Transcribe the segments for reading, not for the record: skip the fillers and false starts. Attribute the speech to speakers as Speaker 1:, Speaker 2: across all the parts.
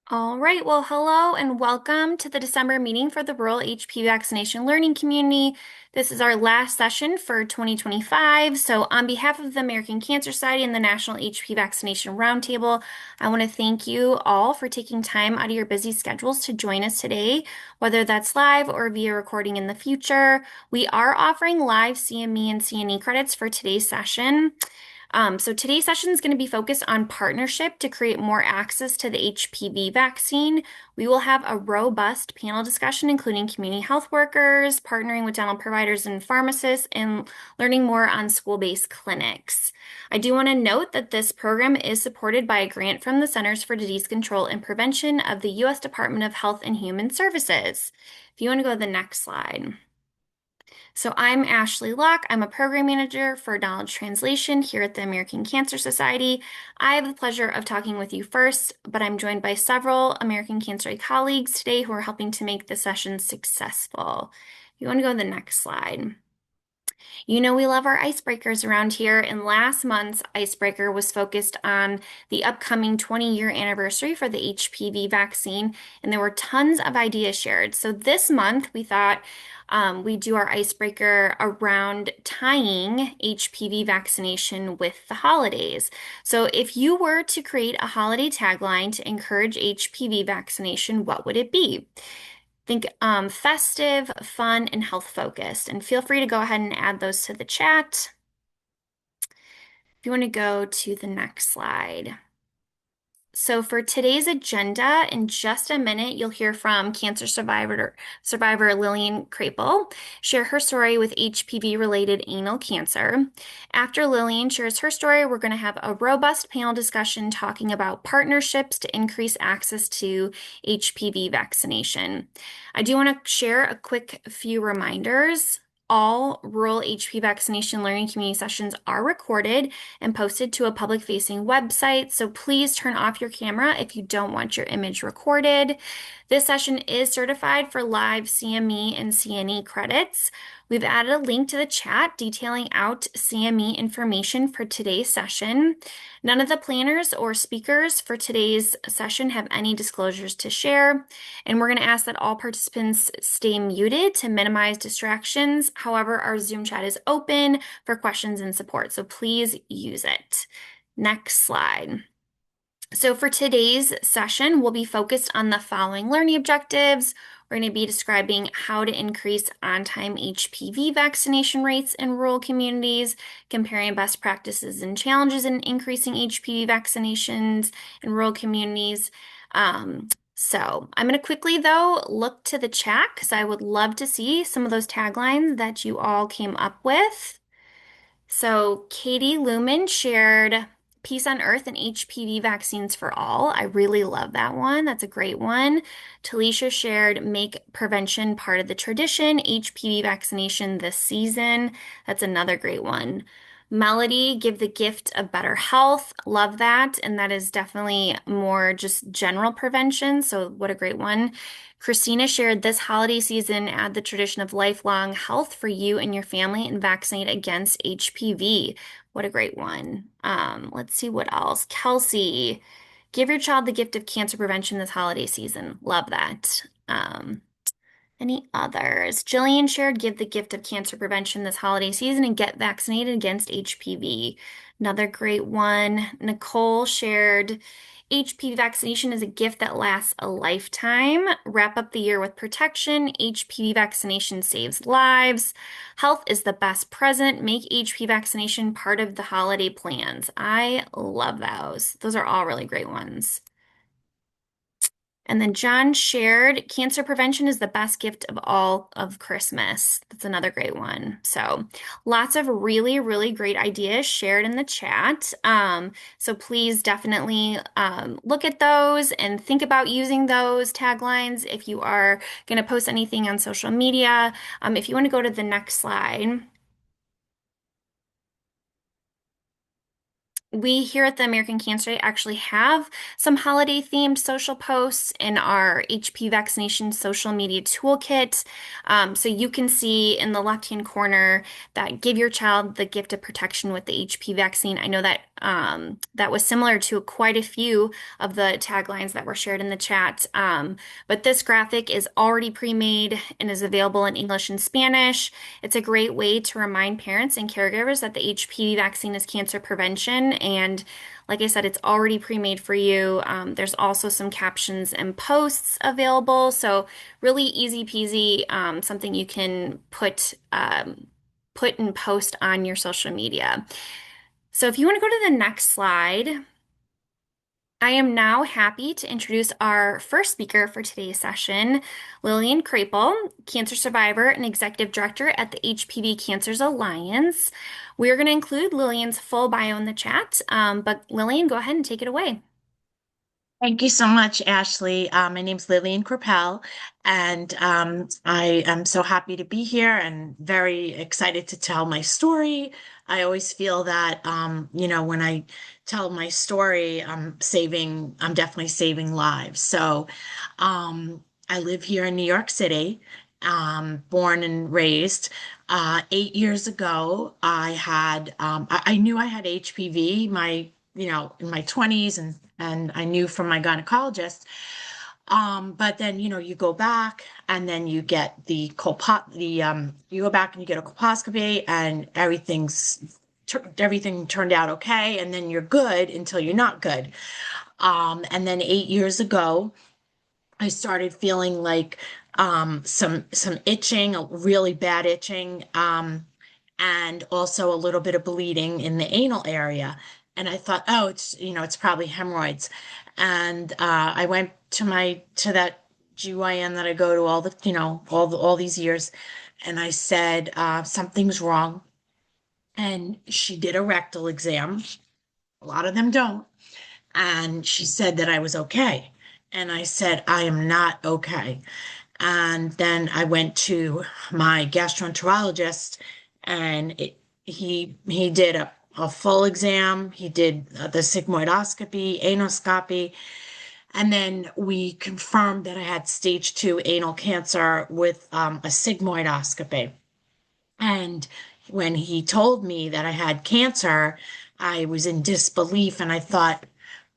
Speaker 1: All right, well, hello and welcome to the December meeting for the Rural HPV Vaccination Learning Community. This is our last session for 2025. So, on behalf of the American Cancer Society and the National HPV Vaccination Roundtable, I want to thank you all for taking time out of your busy schedules to join us today, whether that's live or via recording in the future. We are offering live CME and CNE credits for today's session. So today's session is going to be focused on partnership to create more access to the HPV vaccine. We will have a robust panel discussion, including community health workers, partnering with dental providers and pharmacists, and learning more on school-based clinics. I do want to note that this program is supported by a grant from the Centers for Disease Control and Prevention of the U.S. Department of Health and Human Services. If you want to go to the next slide. So I'm Ashley Locke. I'm a program manager for knowledge translation here at the American Cancer Society. I have the pleasure of talking with you first, but I'm joined by several American Cancer colleagues today who are helping to make the session successful. If you want to go to the next slide. You know, we love our icebreakers around here, and last month's icebreaker was focused on the upcoming 20-year anniversary for the HPV vaccine, and there were tons of ideas shared. So this month, we thought we'd do our icebreaker around tying HPV vaccination with the holidays. So if you were to create a holiday tagline to encourage HPV vaccination, what would it be? Think festive, fun, and health focused. And feel free to go ahead and add those to the chat. If you want to go to the next slide. So for today's agenda, in just a minute, you'll hear from cancer survivor Lillian Krapel share her story with HPV-related anal cancer. After Lillian shares her story, we're going to have a robust panel discussion talking about partnerships to increase access to HPV vaccination. I do want to share a quick few reminders. All rural HPV vaccination learning community sessions are recorded and posted to a public-facing website, so please turn off your camera if you don't want your image recorded. This session is certified for live CME and CNE credits. We've added a link to the chat detailing out CME information for today's session. None of the planners or speakers for today's session have any disclosures to share, and we're going to ask that all participants stay muted to minimize distractions. However, our Zoom chat is open for questions and support, so please use it. Next slide. So for today's session, we'll be focused on the following learning objectives. We're going to be describing how to increase on-time HPV vaccination rates in rural communities, comparing best practices and challenges in increasing HPV vaccinations in rural communities. So I'm going to quickly, though, look to the chat because I would love to see some of those taglines that you all came up with. So Katie Lumen shared Peace on Earth and HPV Vaccines for All. I really love that one. That's a great one. Talisha shared Make Prevention Part of the Tradition, HPV Vaccination This Season. That's another great one. Melody, Give the Gift of Better Health. Love that. And that is definitely more just general prevention. So what a great one. Christina shared this holiday season, add the tradition of lifelong health for you and your family and vaccinate against HPV. What a great one. Let's see what else. Kelsey, give your child the gift of cancer prevention this holiday season. Love that. Any others? Jillian shared give the gift of cancer prevention this holiday season and get vaccinated against HPV. Another great one. Nicole shared HPV vaccination is a gift that lasts a lifetime. Wrap up the year with protection. HPV vaccination saves lives. Health is the best present. Make HPV vaccination part of the holiday plans. I love those. Those are all really great ones. And then John shared cancer prevention is the best gift of all of Christmas. That's another great one. So lots of really, really great ideas shared in the chat. So please definitely look at those and think about using those taglines if you are going to post anything on social media. If you want to go to the next slide. We here at the American Cancer Day actually have some holiday themed social posts in our HP vaccination social media toolkit. So you can see in the left-hand corner that give your child the gift of protection with the HP vaccine. I know that that was similar to quite a few of the taglines that were shared in the chat. But this graphic is already pre-made and is available in English and Spanish. It's a great way to remind parents and caregivers that the HPV vaccine is cancer prevention. And like I said, it's already pre-made for you. There's also some captions and posts available. So really easy peasy, something you can put and post on your social media. So if you want to go to the next slide, I am now happy to introduce our first speaker for today's session, Lillian Krapel, cancer survivor and executive director at the HPV Cancers Alliance. We are going to include Lillian's full bio in the chat, but Lillian, go ahead and take it away.
Speaker 2: Thank you so much, Ashley. My name's Lillian Corpel, and I am so happy to be here and very excited to tell my story. I always feel that, when I tell my story, I'm definitely saving lives. So, I live here in New York City, born and raised. 8 years ago, I knew I had HPV, in my 20s, and I knew from my gynecologist. But then, you go back and then you get you go back and you get a colposcopy and everything turned out okay. And then you're good until you're not good. And then 8 years ago, I started feeling like some itching, a really bad itching, and also a little bit of bleeding in the anal area. And I thought, oh, it's probably hemorrhoids. And I went to that GYN that I go to all these years, and I said something's wrong. And she did a rectal exam. A lot of them don't. And she said that I was okay. And I said, I am not okay. And then I went to my gastroenterologist, and he did a full exam. He did the sigmoidoscopy, anoscopy, and then we confirmed that I had stage 2 anal cancer with a sigmoidoscopy. And when he told me that I had cancer, I was in disbelief, and I thought,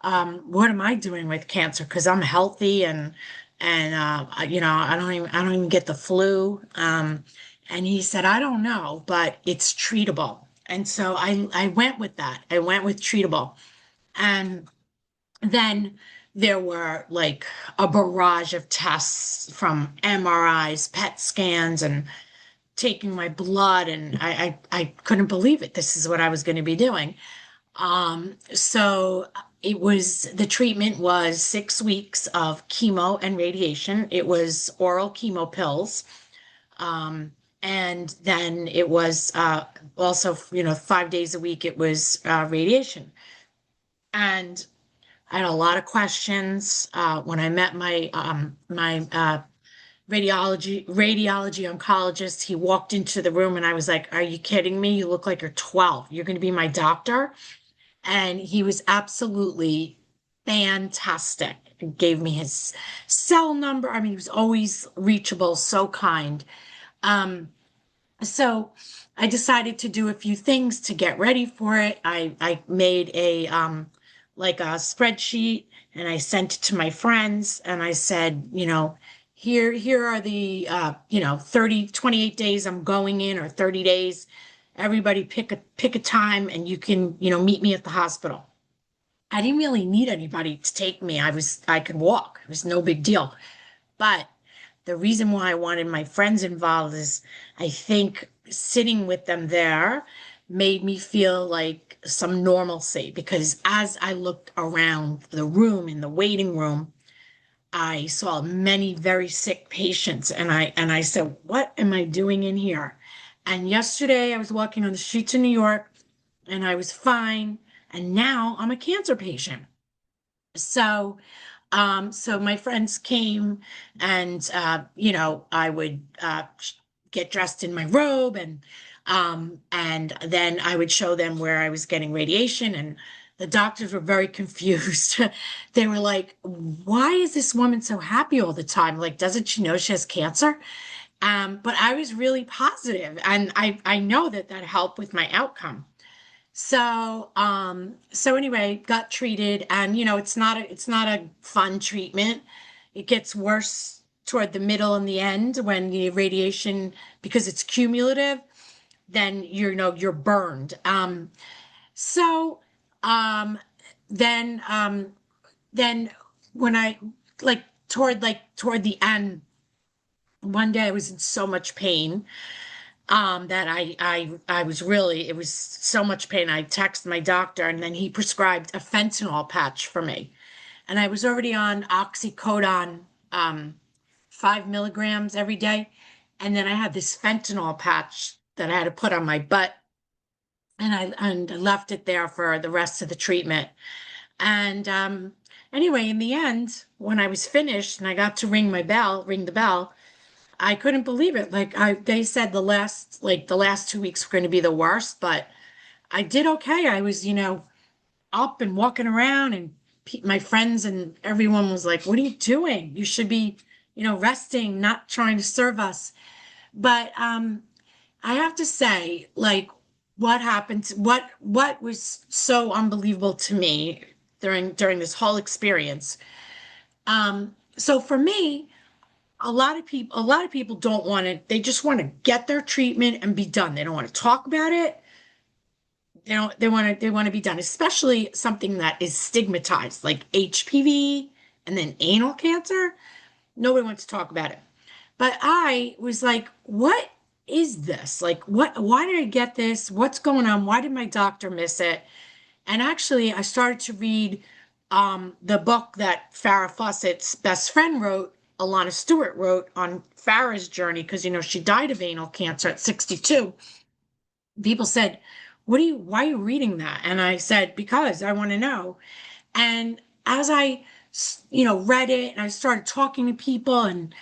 Speaker 2: what am I doing with cancer? Because I'm healthy, and I don't even get the flu. And he said, I don't know, but it's treatable. And so I went with that. I went with treatable. And then there were like a barrage of tests from MRIs, PET scans, and taking my blood, and I couldn't believe it. This is what I was going to be doing. So the treatment was 6 weeks of chemo and radiation. It was oral chemo pills. And then it was also, 5 days a week, it was radiation. And I had a lot of questions when I met my radiology oncologist. He walked into the room and I was like, "Are you kidding me? You look like you're 12. You're going to be my doctor?" And he was absolutely fantastic. He gave me his cell number. I mean, he was always reachable, so kind. Um, so I decided to do a few things to get ready for it. I made like a spreadsheet, and I sent it to my friends, and I said, here are the 28 days I'm going in, or 30 days. Everybody pick a time, and you can, meet me at the hospital. I didn't really need anybody to take me. I could walk. It was no big deal. But the reason why I wanted my friends involved is I think sitting with them there made me feel like some normalcy, because as I looked around the room, in the waiting room, I saw many very sick patients, and I said, "What am I doing in here?" And yesterday I was walking on the streets of New York, and I was fine, and now I'm a cancer patient. So, so my friends came, and I would get dressed in my robe, and then I would show them where I was getting radiation, and The doctors were very confused. They were like, why is this woman so happy all the time? Like, doesn't she know she has cancer? But I was really positive, and I know that that helped with my outcome. So anyway, got treated, and it's not a fun treatment. It gets worse toward the middle and the end when the radiation, because it's cumulative, then you're burned. So um, then then when I toward the end, one day I was in so much pain that I was really, it was so much pain. I texted my doctor, and then he prescribed a fentanyl patch for me. And I was already on oxycodone, 5 milligrams every day. And then I had this fentanyl patch that I had to put on my butt, and I left it there for the rest of the treatment. And anyway, in the end, when I was finished and I got to ring the bell, I couldn't believe it. They said the last 2 weeks were going to be the worst, but I did okay. I was, up and walking around, and my friends and everyone was like, "What are you doing? You should be, resting, not trying to serve us." But I have to say, like, what happened, what was so unbelievable to me during this whole experience. So for me, a lot of people don't want to, they just want to get their treatment and be done. They don't want to talk about it. They want to be done, especially something that is stigmatized like HPV and then anal cancer. Nobody wants to talk about it. But I was like, what is this? Like, why did I get this? What's going on? Why did my doctor miss it? And actually, I started to read the book that Farrah Fawcett's best friend wrote, Alana Stewart wrote on Farrah's journey, because she died of anal cancer at 62. People said, why are you reading that? And I said, because I want to know. And as I, read it, and I started talking to people, and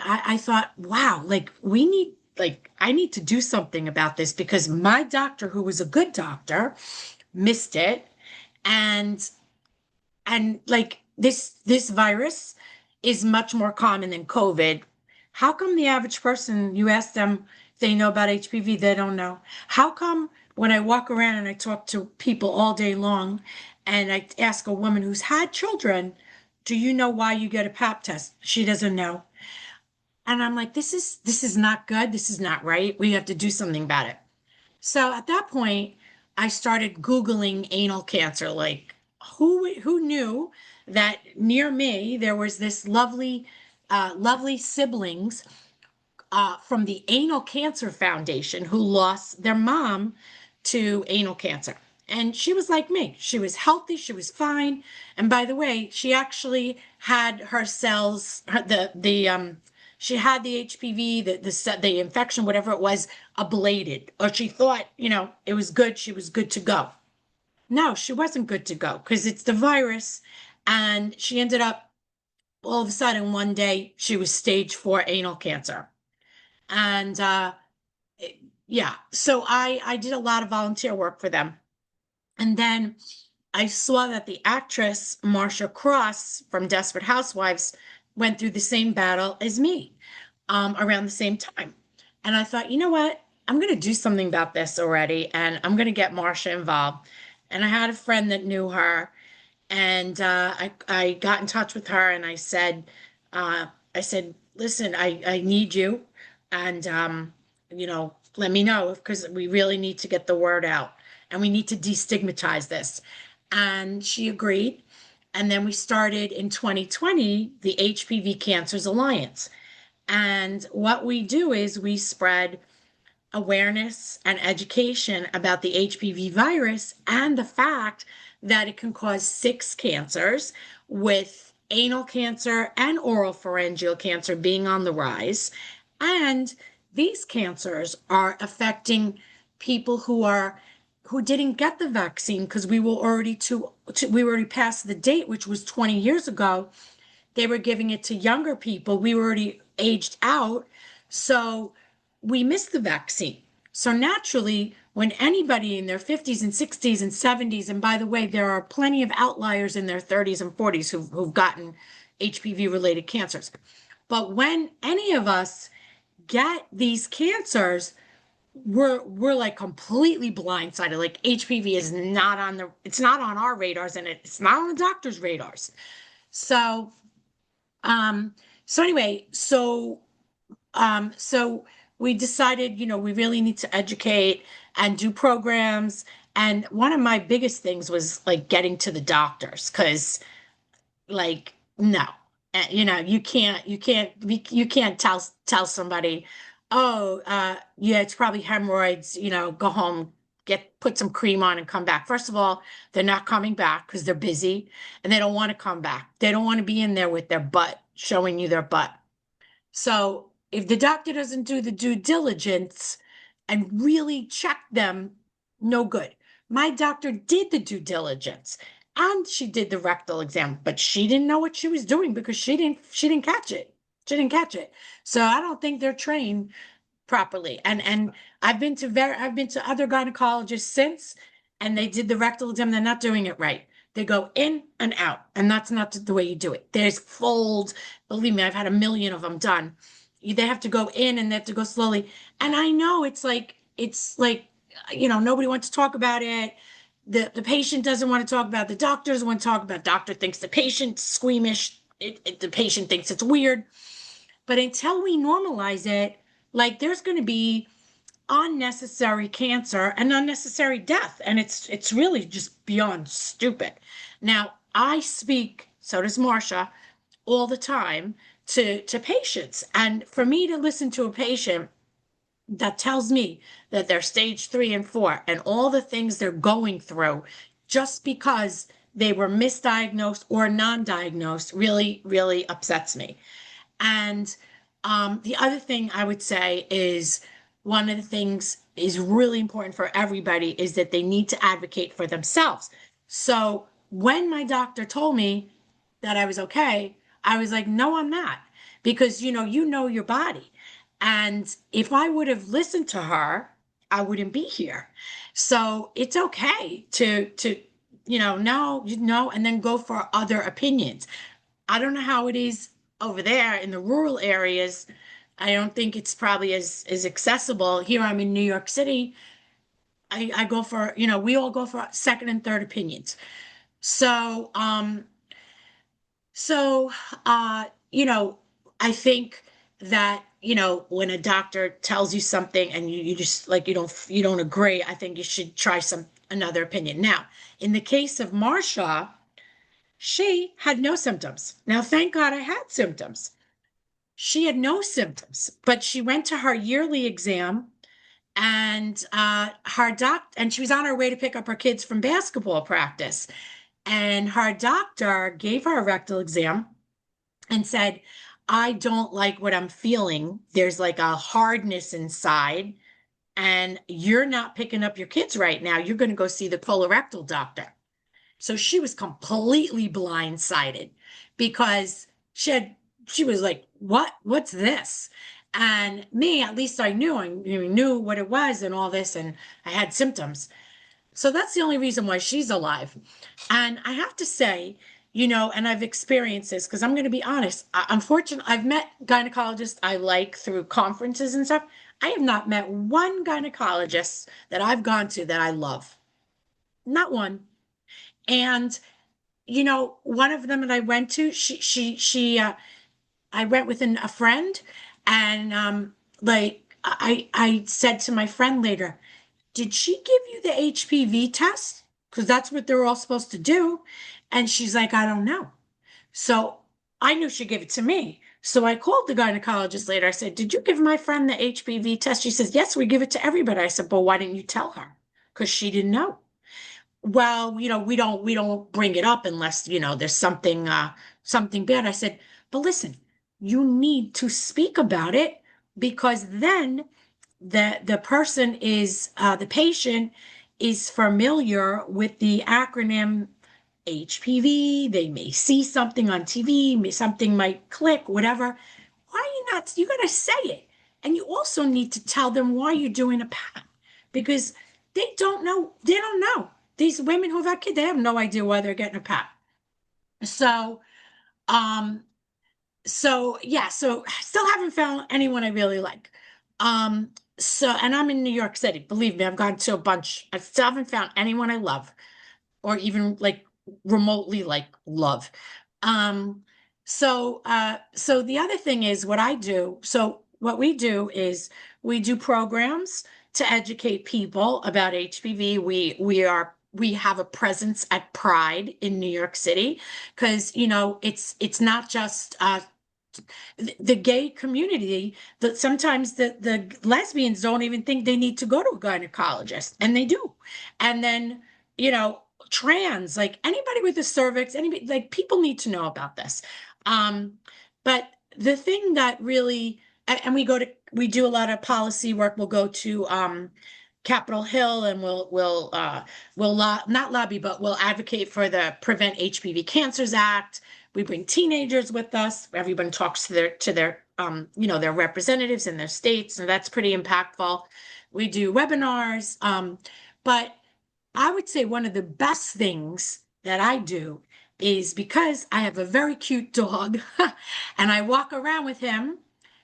Speaker 2: I thought, wow, like I need to do something about this, because my doctor, who was a good doctor, missed it. And like this virus is much more common than COVID. How come the average person, you ask them if they know about HPV, they don't know? How come when I walk around and I talk to people all day long, and I ask a woman who's had children, do you know why you get a pap test? She doesn't know. And I'm like, this is not good. This is not right. We have to do something about it. So at that point, I started Googling anal cancer. Like, who knew that near me there was this lovely siblings from the Anal Cancer Foundation who lost their mom to anal cancer. And she was like me. She was healthy. She was fine. And by the way, she actually had her cells, she had the HPV, the infection, whatever it was, ablated, or she thought, it was good. She was good to go. No, she wasn't good to go, because it's the virus. And she ended up, all of a sudden, one day, she was stage 4 anal cancer. And yeah, so I did a lot of volunteer work for them. And then I saw that the actress Marsha Cross from Desperate Housewives went through the same battle as me, around the same time. And I thought, you know what? I'm going to do something about this already, and I'm going to get Marsha involved. And I had a friend that knew her, and I got in touch with her, and I said, listen, I need you, and let me know, because we really need to get the word out, and we need to destigmatize this. And she agreed. And then we started in 2020 the HPV Cancers Alliance. And what we do is we spread awareness and education about the HPV virus and the fact that it can cause 6 cancers, with anal cancer and oropharyngeal cancer being on the rise. And these cancers are affecting people who didn't get the vaccine, because we were already we were already past the date, which was 20 years ago. They were giving it to younger people. We were already aged out. So we missed the vaccine. So naturally, when anybody in their 50s and 60s and 70s, and by the way, there are plenty of outliers in their 30s and 40s who've gotten HPV related cancers. But when any of us get these cancers, we're like completely blindsided. Like HPV is not on the it's not on our radars, and it's not on the doctor's radars. So um so anyway, so we decided, we really need to educate and do programs. And one of my biggest things was like getting to the doctors, because like, no. You can't tell somebody, oh, yeah, it's probably hemorrhoids, go home, put some cream on and come back. First of all, they're not coming back because they're busy and they don't want to come back. They don't want to be in there with their butt, showing you their butt. So if the doctor doesn't do the due diligence and really check them, no good. My doctor did the due diligence and she did the rectal exam, but she didn't know what she was doing because she didn't catch it. She didn't catch it. So I don't think they're trained properly. And I've been to other gynecologists since, and they did the rectal exam. They're not doing it right. They go in and out, and that's not the way you do it. There's folds. Believe me, I've had a million of them done. They have to go in and they have to go slowly. And I know it's like nobody wants to talk about it. The patient doesn't want to talk about it. The doctor doesn't want to talk about it. Doctor thinks the patient's squeamish. The patient thinks it's weird. But until we normalize it, like there's going to be unnecessary cancer and unnecessary death, and it's really just beyond stupid. Now, I speak, so does Marcia, all the time to patients, and for me to listen to a patient that tells me that they're stage 3 and 4 and all the things they're going through just because they were misdiagnosed or non-diagnosed really, really upsets me. And the other thing I would say is one of the things is really important for everybody is that they need to advocate for themselves. So when my doctor told me that I was okay, I was like, no, I'm not. Because you know your body. And if I would have listened to her, I wouldn't be here. So it's okay to no, and then go for other opinions. I don't know how it is over there in the rural areas. I don't think it's probably as accessible. Here I'm in New York City. I go for, we all go for second and third opinions. So, so, uh, you know, I think that, when a doctor tells you something and you just like, you don't agree, I think you should try another opinion. Now, in the case of Marsha, she had no symptoms. Now, thank God I had symptoms. She had no symptoms, but she went to her yearly exam, and and she was on her way to pick up her kids from basketball practice. And her doctor gave her a rectal exam and said, I don't like what I'm feeling. There's like a hardness inside, and you're not picking up your kids right now. You're going to go see the colorectal doctor. So she was completely blindsided because she was like, what's this? And me, at least I knew what it was and all this, and I had symptoms. So that's the only reason why she's alive. And I have to say, and I've experienced this because I'm going to be honest. Unfortunately, I've met gynecologists I like through conferences and stuff. I have not met one gynecologist that I've gone to that I love. Not one. And one of them that I went to, I went with a friend, and like I said to my friend later, did she give you the HPV test? Because that's what they're all supposed to do. And she's like, I don't know. So I knew she'd give it to me. So I called the gynecologist later. I said, did you give my friend the HPV test? She says, yes, we give it to everybody. I said, but why didn't you tell her? Because she didn't know. Well, we don't bring it up unless, there's something bad. I said, but listen, you need to speak about it, because then the patient is familiar with the acronym HPV. They may see something on TV, something might click, whatever. Why are you not? You gotta say it. And you also need to tell them why you're doing a PAP because they don't know. They don't know. These women who've had kids, they have no idea why they're getting a PAP. So, um, so yeah, so I still haven't found anyone I really like. And I'm in New York City. Believe me, I've gone to a bunch. I still haven't found anyone I love or even like remotely like love. Um, so the other thing is what I do. So what we do is we do programs to educate people about HPV. We have a presence at Pride in New York City because it's not just the gay community that sometimes the lesbians don't even think they need to go to a gynecologist and they do. And then, you know, trans, like anybody with a cervix, anybody like people need to know about this. Um, but the thing that really and we do a lot of policy work. We'll go to Capitol Hill and not lobby, but we'll advocate for the Prevent HPV Cancers Act. We bring teenagers with us. Everyone talks to their representatives in their states, and that's pretty impactful. We do webinars, but I would say one of the best things that I do is because I have a very cute dog and I walk around with him,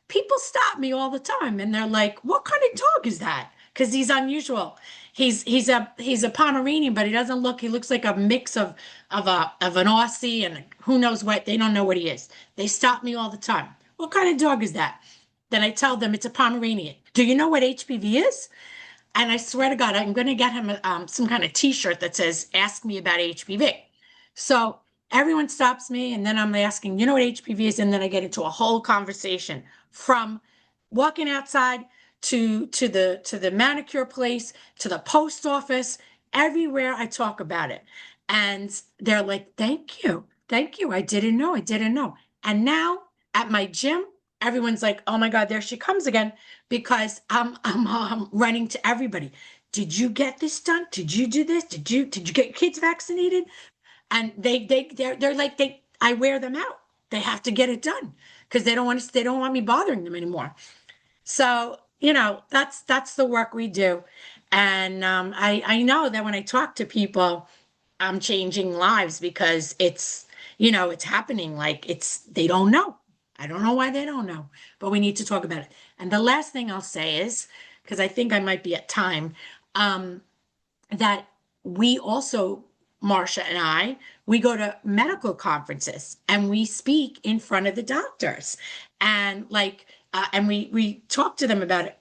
Speaker 2: people stop me all the time and they're like, "What kind of dog is that?" Because he's unusual. He's a Pomeranian, but he looks like a mix of an Aussie and who knows what. They don't know what he is. They stop me all the time. "What kind of dog is that?" Then I tell them it's a Pomeranian. "Do you know what HPV is?" And I swear to God, I'm going to get him some kind of T-shirt that says "Ask me about HPV." So everyone stops me, and then I'm asking, "You know what HPV is?" And then I get into a whole conversation from walking outside to the manicure place to the post office. Everywhere I talk about it, and they're like, thank you. I didn't know. I didn't know." And now at my gym, everyone's like, "Oh my God, there she comes again." Because I'm running to everybody. "Did you get this done? Did you do this? Did you get kids vaccinated?" And they're like I wear them out. They have to get it done because they don't want me bothering them anymore. So, that's the work we do. And I know that when I talk to people, I'm changing lives because it's happening. Like they don't know. I don't know why they don't know, but we need to talk about it. And the last thing I'll say is, because I think I might be at time, um, that we also, Marcia and we go to medical conferences and we speak in front of the doctors and we talk to them about it,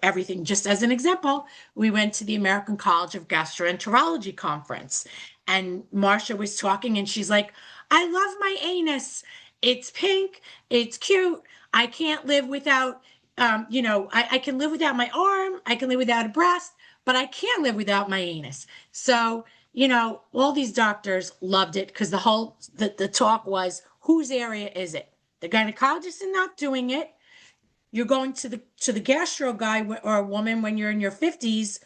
Speaker 2: everything. Just as an example, we went to the American College of Gastroenterology conference and Marcia was talking and she's like, "I love my anus. It's pink. It's cute. I can't live without, I can live without my arm. I can live without a breast, but I can't live without my anus." So, all these doctors loved it because the talk was, whose area is it? The gynecologist is not doing it. You're going to the gastro guy or a woman when you're in your 50s,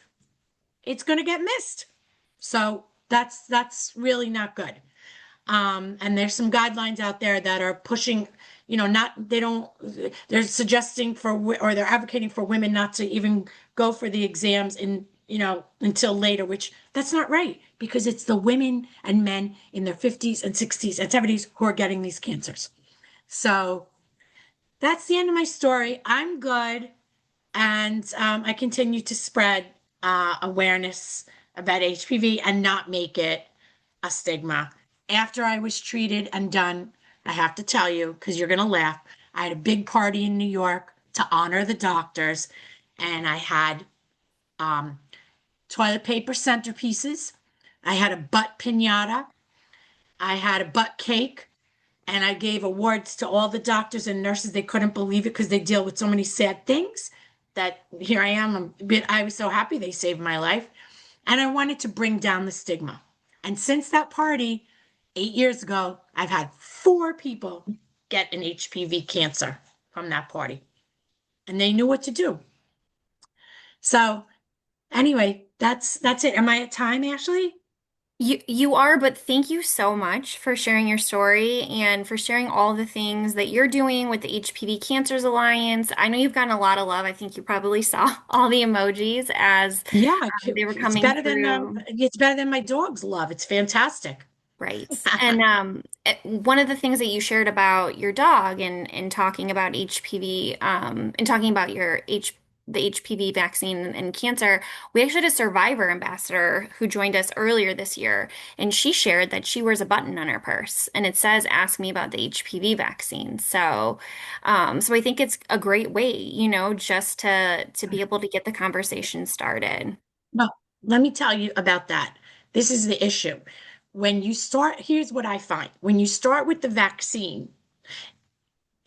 Speaker 2: it's going to get missed. So that's really not good. And there's some guidelines out there that are pushing, not, they don't, they're suggesting or they're advocating for women not to even go for the exams until later, which that's not right because it's the women and men in their 50s and 60s and 70s who are getting these cancers. So that's the end of my story. I'm good. And I continue to spread awareness about HPV and not make it a stigma. After I was treated and done, I have to tell you, because you're going to laugh, I had a big party in New York to honor the doctors, and I had um, toilet paper centerpieces. I had a butt piñata. I had a butt cake. And I gave awards to all the doctors and nurses. They couldn't believe it because they deal with so many sad things that here I am. I was so happy they saved my life. And I wanted to bring down the stigma. And since that party 8 years ago, I've had 4 people get an HPV cancer from that party. And they knew what to do. So anyway, that's it. Am I at time, Ashley?
Speaker 1: You are, but thank you so much for sharing your story and for sharing all the things that you're doing with the HPV Cancers Alliance. I know you've gotten a lot of love. I think you probably saw all the emojis as
Speaker 2: Yeah,
Speaker 1: they were
Speaker 2: it's
Speaker 1: coming
Speaker 2: better than
Speaker 1: through.
Speaker 2: it's better than my dog's love. It's fantastic.
Speaker 1: Right. And one of the things that you shared about your dog and talking about HPV, and talking about the HPV vaccine and cancer, we actually had a survivor ambassador who joined us earlier this year, and she shared that she wears a button on her purse and it says, "Ask me about the HPV vaccine." So I think it's a great way, just to be able to get the conversation started.
Speaker 2: Well, let me tell you about that. This is the issue. When you start, here's what I find. When you start with the vaccine,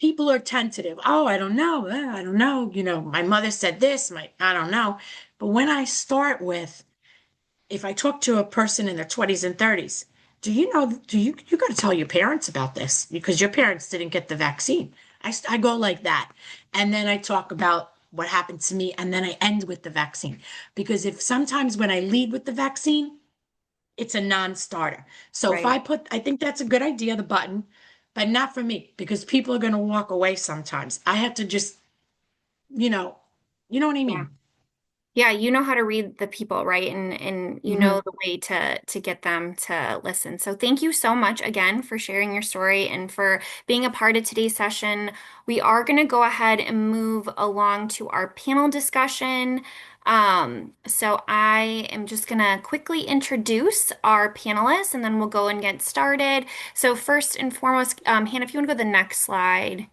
Speaker 2: people are tentative. Oh, I don't know. I don't know. My mother said this, I don't know. But when I start with, if I talk to a person in their 20s and 30s, you got to tell your parents about this because your parents didn't get the vaccine. I go like that. And then I talk about what happened to me. And then I end with the vaccine. Because if sometimes when I lead with the vaccine, it's a non-starter. So if
Speaker 1: Right.
Speaker 2: I think that's a good idea, the button, but not for me because people are going to walk away sometimes. I have to just, you know, you know what I
Speaker 1: Yeah.
Speaker 2: mean?
Speaker 1: Yeah, you know how to read the people, right? And you know
Speaker 2: Hmm.
Speaker 1: the way to get them to listen. So thank you so much again for sharing your story and for being a part of today's session. We are going to go ahead and move along to our panel discussion. So I am just going to quickly introduce our panelists and then we'll go and get started. So first and foremost, Hannah, if you want to go to the next slide.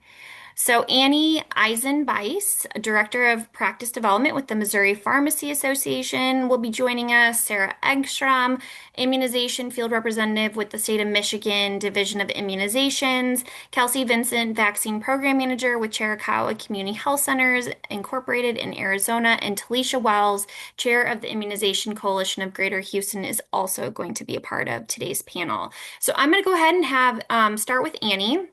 Speaker 1: So, Annie Eisenbeis, Director of Practice Development with the Missouri Pharmacy Association, will be joining us. Sarah Eggstrom, Immunization Field Representative with the State of Michigan Division of Immunizations. Kelsey Vincent, Vaccine Program Manager with Chiricahua Community Health Centers Incorporated in Arizona. And Talisha Wells, Chair of the Immunization Coalition of Greater Houston, is also going to be a part of today's panel. So, I'm going to go ahead and have start with Annie.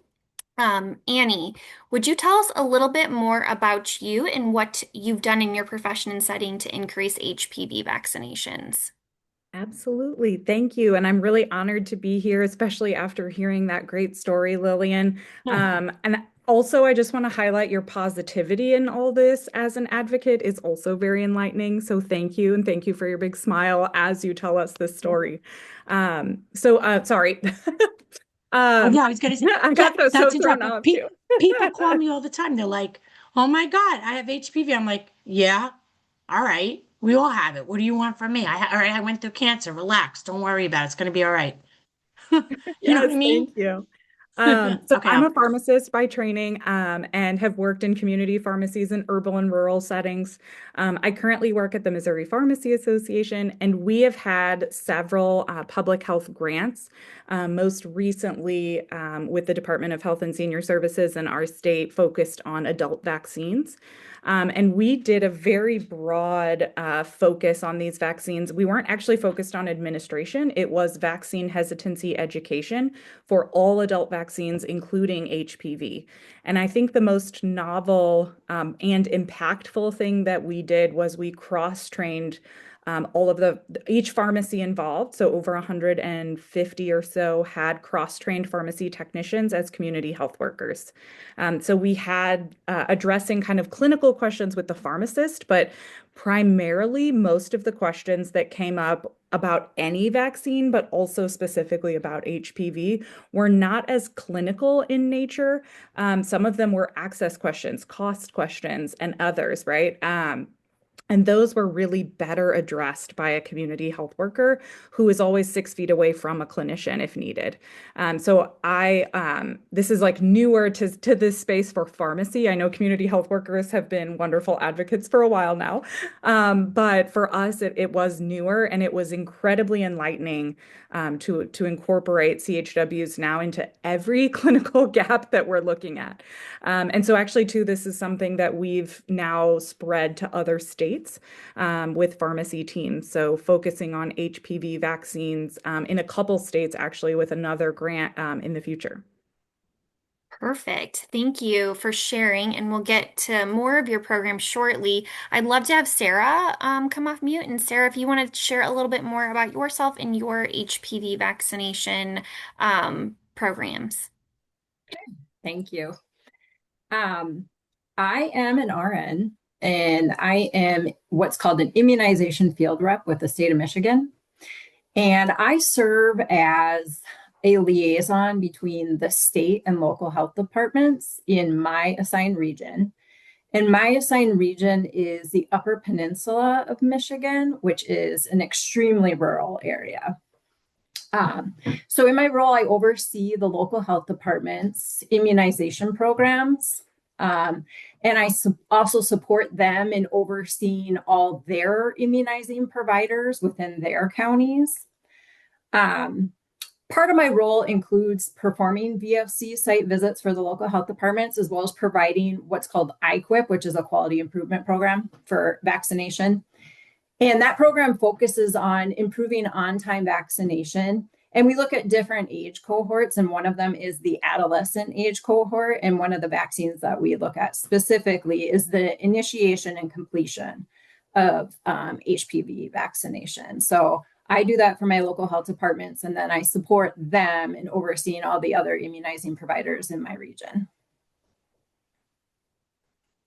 Speaker 1: Annie, would you tell us a little bit more about you and what you've done in your profession and setting to increase HPV vaccinations?
Speaker 3: Absolutely. Thank you. And I'm really honored to be here, especially after hearing that great story, Lillian. And also, I just want to highlight your positivity in all this as an advocate is also very enlightening. So thank you. And thank you for your big smile as you tell us this story. Sorry.
Speaker 2: Oh
Speaker 3: Um,
Speaker 2: yeah, I was gonna say,
Speaker 3: I
Speaker 2: yeah,
Speaker 3: got so
Speaker 2: not to interrupt,
Speaker 3: thrown
Speaker 2: but
Speaker 3: off too.
Speaker 2: people call me all the time. They're like, "Oh my God, I have HPV." I'm like, "Yeah, all right, we all have it. What do you want from me? All right, I went through cancer. Relax, don't worry about it. It's gonna be all right." You know what I
Speaker 3: Yes,
Speaker 2: mean?
Speaker 3: thank you. So
Speaker 2: Okay,
Speaker 3: I'm a pharmacist by training, and have worked in community pharmacies in urban and rural settings. I currently work at the Missouri Pharmacy Association, and we have had several public health grants, most recently with the Department of Health and Senior Services in our state focused on adult vaccines. And we did a very broad focus on these vaccines. We weren't actually focused on administration, it was vaccine hesitancy education for all adult vaccines, including HPV. And I think the most novel and impactful thing that we did was we cross-trained all of each pharmacy involved. So over 150 or so had cross-trained pharmacy technicians as community health workers. So we had addressing kind of clinical questions with the pharmacist, but primarily most of the questions that came up about any vaccine, but also specifically about HPV, were not as clinical in nature. Some of them were access questions, cost questions, and others, right? And those were really better addressed by a community health worker who is always 6 feet away from a clinician if needed. This is like newer to this space for pharmacy. I know community health workers have been wonderful advocates for a while now. But for us, it was newer and it was incredibly enlightening to incorporate CHWs now into every clinical gap that we're looking at. And so actually too, this is something that we've now spread to other states with pharmacy teams. So focusing on HPV vaccines in a couple states actually with another grant in the future.
Speaker 1: Perfect. Thank you for sharing, and we'll get to more of your program shortly. I'd love to have Sarah come off mute. And Sarah, if you want to share a little bit more about yourself and your HPV vaccination programs.
Speaker 3: Thank you. Um, I am an RN and I am what's called an immunization field rep with the state of Michigan. And I serve as a liaison between the state and local health departments in my assigned region. And my assigned region is the Upper Peninsula of Michigan, which is an extremely rural area. Um, so, in my role, I oversee the local health department's immunization programs. Um, and I also support them in overseeing all their immunizing providers within their counties. Um, Part of my role includes performing VFC site visits for the local health departments, as well as providing what's called IQIP, which is a quality improvement program for vaccination. And that program focuses on improving on-time vaccination. And we look at different age cohorts, and one of them is the adolescent age cohort. And one of the vaccines that we look at specifically is the initiation and completion of HPV vaccination. So I do that for my local health departments, and then I support them in overseeing all the other immunizing providers in my region.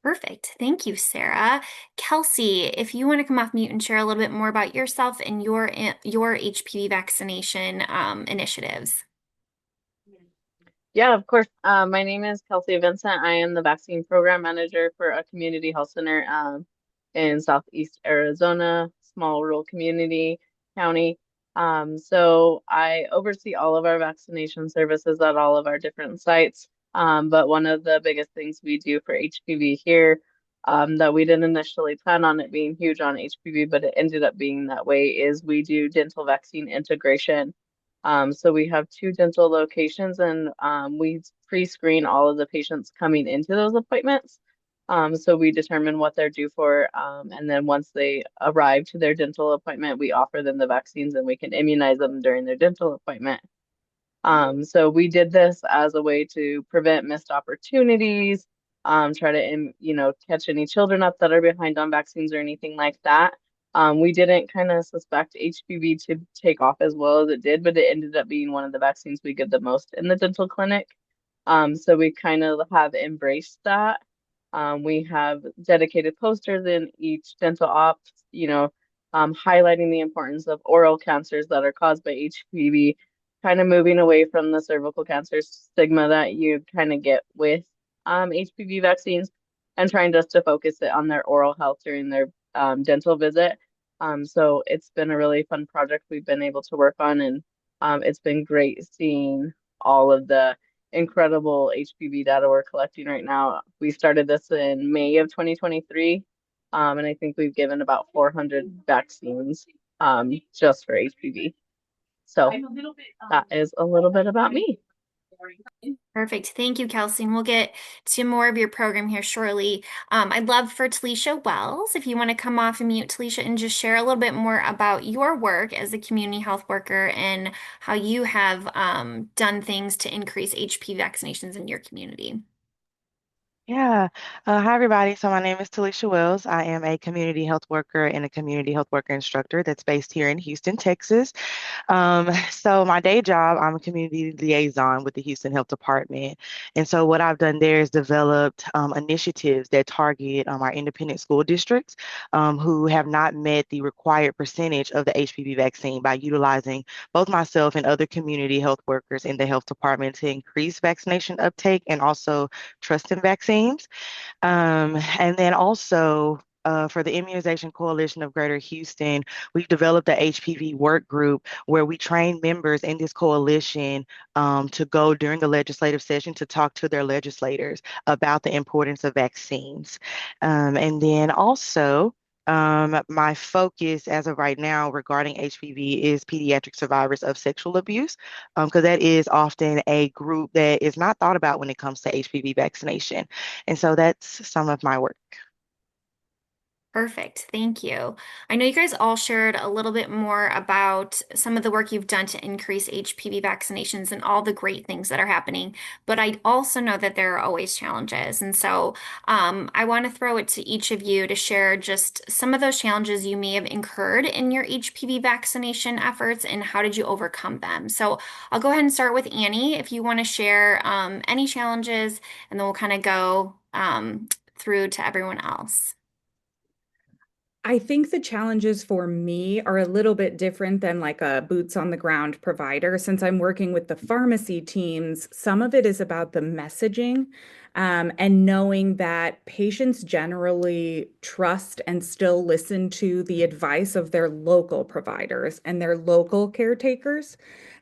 Speaker 1: Perfect. Thank you, Sarah. Kelsey, if you want to come off mute and share a little bit more about yourself and your HPV vaccination initiatives.
Speaker 4: Yeah, of course. My name is Kelsey Vincent. I am the vaccine program manager for a community health center in Southeast Arizona, small rural community county. So I oversee all of our vaccination services at all of our different sites. But one of the biggest things we do for HPV here, that we didn't initially plan on it being huge on HPV, but it ended up being that way, is we do dental vaccine integration. So we have two dental locations, and we pre-screen all of the patients coming into those appointments. So we determine what they're due for, and then once they arrive to their dental appointment, we offer them the vaccines and we can immunize them during their dental appointment. So we did this as a way to prevent missed opportunities, try to, catch any children up that are behind on vaccines or anything like that. We didn't kind of suspect HPV to take off as well as it did, but it ended up being one of the vaccines we get the most in the dental clinic. So we kind of have embraced that. We have dedicated posters in each dental op, highlighting the importance of oral cancers that are caused by HPV, kind of moving away from the cervical cancer stigma that you kind of get with HPV vaccines, and trying just to focus it on their oral health during their dental visit. So it's been a really fun project we've been able to work on, and it's been great seeing all of the incredible HPV data we're collecting right now. We started this in May of 2023, and I think we've given about 400 vaccines just for HPV. So that is a little bit about me.
Speaker 1: Perfect. Thank you, Kelsey. And we'll get to more of your program here shortly. I'd love for Talisha Wells, if you want to come off and mute, Talisha, and just share a little bit more about your work as a community health worker and how you have done things to increase HPV vaccinations in your community.
Speaker 5: Yeah. Hi, everybody. So my name is Talisha Wells. I am a community health worker and a community health worker instructor that's based here in Houston, Texas. So my day job, I'm a community liaison with the Houston Health Department. And so what I've done there is developed initiatives that target our independent school districts who have not met the required percentage of the HPV vaccine by utilizing both myself and other community health workers in the health department to increase vaccination uptake and also trust in vaccines. And then also for the Immunization Coalition of Greater Houston, we've developed a HPV work group where we train members in this coalition to go during the legislative session to talk to their legislators about the importance of vaccines. And then also, my focus as of right now regarding HPV is pediatric survivors of sexual abuse, because that is often a group that is not thought about when it comes to HPV vaccination. And so that's some of my work.
Speaker 1: Perfect. Thank you. I know you guys all shared a little bit more about some of the work you've done to increase HPV vaccinations and all the great things that are happening, but I also know that there are always challenges. And so I want to throw it to each of you to share just some of those challenges you may have incurred in your HPV vaccination efforts and how did you overcome them. So I'll go ahead and start with Annie if you want to share any challenges, and then we'll kind of go through to everyone else.
Speaker 3: I think the challenges for me are a little bit different than like a boots on the ground provider. Since I'm working with the pharmacy teams, some of it is about the messaging, and knowing that patients generally trust and still listen to the advice of their local providers and their local caretakers.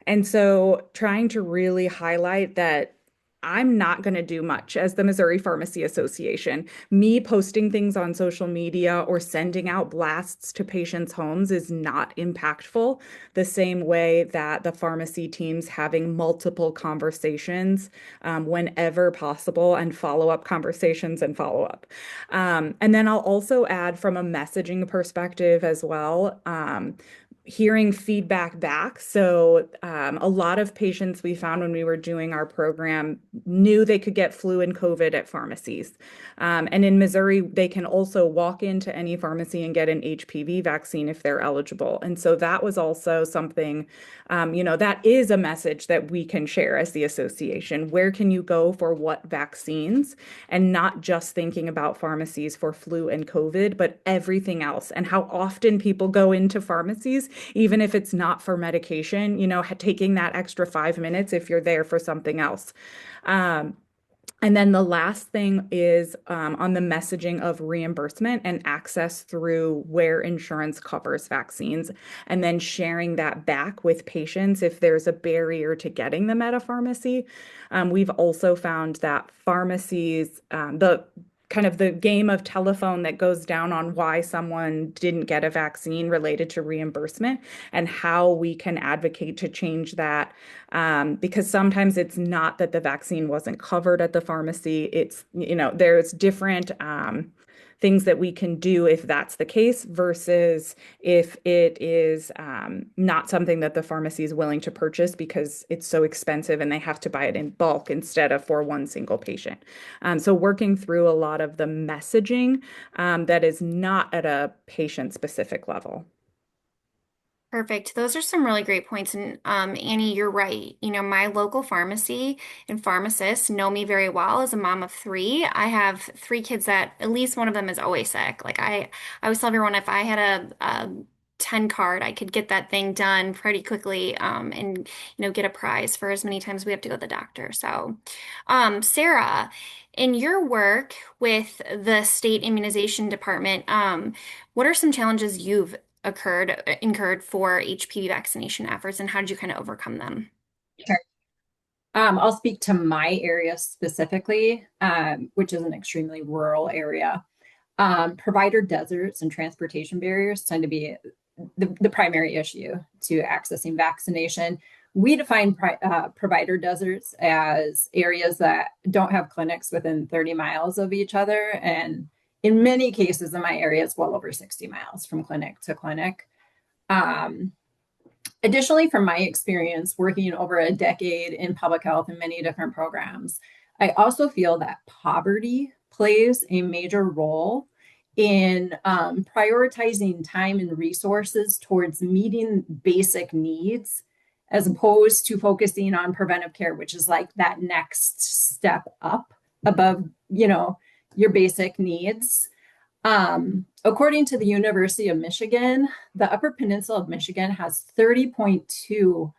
Speaker 3: And so trying to really highlight that I'm not going to do much as the Missouri Pharmacy Association. Me posting things on social media or sending out blasts to patients' homes is not impactful, the same way that the pharmacy teams having multiple conversations whenever possible and follow-up conversations and follow-up. And then I'll also add from a messaging perspective as well. Hearing feedback back. So, a lot of patients we found when we were doing our program knew they could get flu and COVID at pharmacies. And in Missouri, they can also walk into any pharmacy and get an HPV vaccine if they're eligible. And so that was also something, that is a message that we can share as the association. Where can you go for what vaccines? And not just thinking about pharmacies for flu and COVID, but everything else, and how often people go into pharmacies even if it's not for medication, taking that extra 5 minutes if you're there for something else. Um, and then the last thing is on the messaging of reimbursement and access through where insurance covers vaccines, and then sharing that back with patients if there's a barrier to getting them at a pharmacy. We've also found that pharmacies, the kind of the game of telephone that goes down on why someone didn't get a vaccine related to reimbursement and how we can advocate to change that. Because sometimes it's not that the vaccine wasn't covered at the pharmacy. It's, there's different things that we can do if that's the case versus if it is not something that the pharmacy is willing to purchase because it's so expensive and they have to buy it in bulk instead of for one single patient. So working through a lot of the messaging that is not at a patient-specific level.
Speaker 1: Perfect. Those are some really great points. And Annie, you're right. My local pharmacy and pharmacists know me very well as a mom of three. I have three kids that at least one of them is always sick. Like I always tell everyone if I had a 10 card, I could get that thing done pretty quickly and get a prize for as many times we have to go to the doctor. So, Sarah, in your work with the state immunization department, what are some challenges you've incurred for HPV vaccination efforts, and how did you kind of overcome them?
Speaker 6: Sure. I'll speak to my area specifically, which is an extremely rural area. Provider deserts and transportation barriers tend to be the primary issue to accessing vaccination. We define provider deserts as areas that don't have clinics within 30 miles of each other. And in many cases in my area, it's well over 60 miles from clinic to clinic. Additionally, from my experience working over a decade in public health in many different programs, I also feel that poverty plays a major role in prioritizing time and resources towards meeting basic needs as opposed to focusing on preventive care, which is like that next step up above, your basic needs. According to the University of Michigan, the Upper Peninsula of Michigan has 30.2%